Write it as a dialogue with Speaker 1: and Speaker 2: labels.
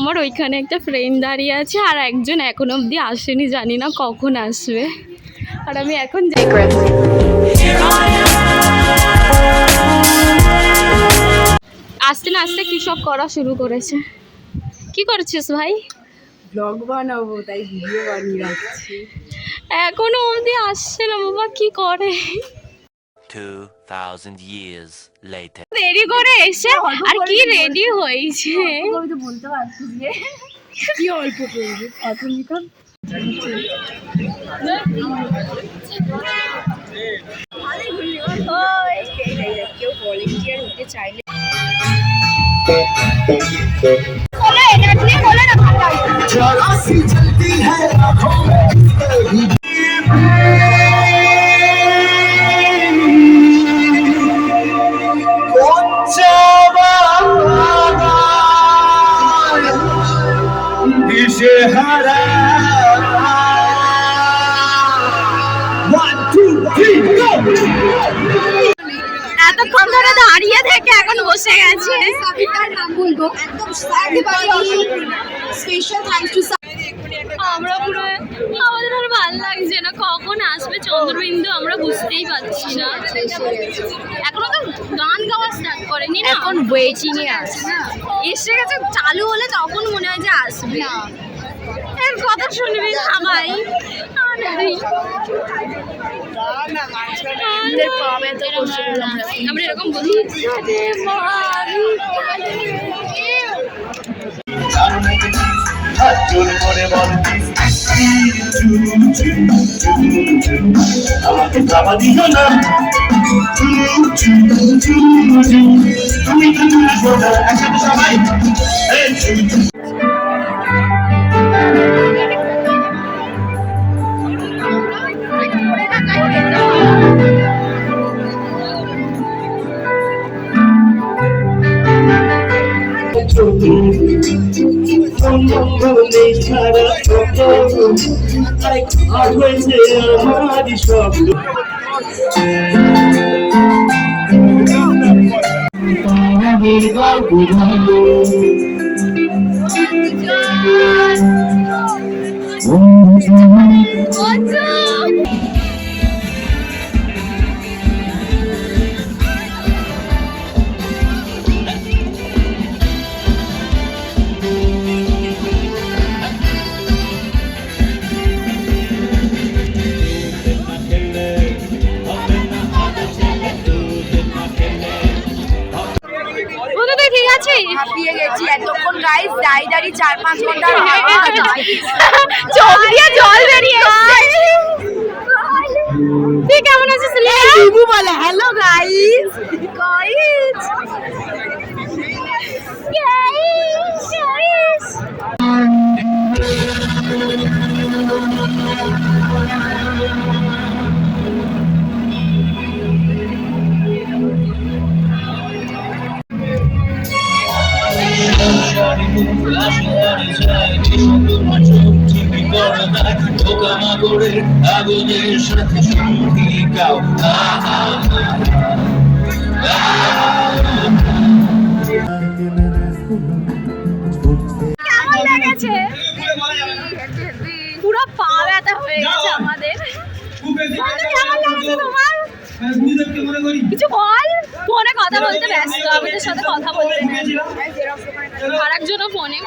Speaker 1: আমার ওইখানে একটা ফ্রেন্ড দাঁড়িয়ে আছে, আর একজন এখনো অবধি আসেনি, জানি না কখন আসবে। আর আমি এখন আসতে না আসতে কি সব করা শুরু করেছে। কি করছিস ভাই?
Speaker 2: ব্লগ বানাবো, তাই ভিডিও বানিয়ে রাখছি।
Speaker 1: এখনো অবধি আসছে না বাবা, কি করে?
Speaker 3: 2000 years later.
Speaker 1: দেরি করে এসে আর কি রেডি হয়েছে।
Speaker 2: আমি তো বলতে পারছি যে কি অল্প করবি অতনিকন। কেউ ভলেন্টিয়ার হতে চাইলে
Speaker 1: এতক্ষণ ধরে দাঁড়িয়ে থেকে এখন বসে গেছে। আমরা পুরো, আমাদের আর ভালো লাগছে না, কখন আসবে চন্দ্রবিন্দু আমরা বুঝতেই পারছি না। এখনো তো গান গাওয়া স্টার্ট করেনি না,
Speaker 2: এখন ওয়েটিং এ আছে না,
Speaker 1: এসে গেছে। চালু হলে তখন মনে হয় যে আসবে। এর কথা শুনবি সবাই। আমরা এরকম বলি
Speaker 4: আমাকে খাবার দিও না, তুমি একসাথে সবাই হয়েছে আমারই শব্দ।
Speaker 2: হাঁপিয়ে গেছি এতক্ষণ গাইস, দাঁড়িয়ে 4-5 ঘন্টা
Speaker 1: চোখ দিয়ে জল বেরিয়ে এসেছে। তুই কেমন আছিস?
Speaker 2: দিবু বলে হ্যালো গাইস। গাইস
Speaker 4: আগুনের সাথে সঙ্গী গাও।
Speaker 1: কেমন লেগেছে? পুরো পা ব্যথা হয়ে গেছে আমাদের। কেমন লেগেছে তোমার? কিছু বল। ফোনে কথা বলতে ব্যস্ত, আমাদের সাথে কথা বলতে। আর একজনও ফোনে।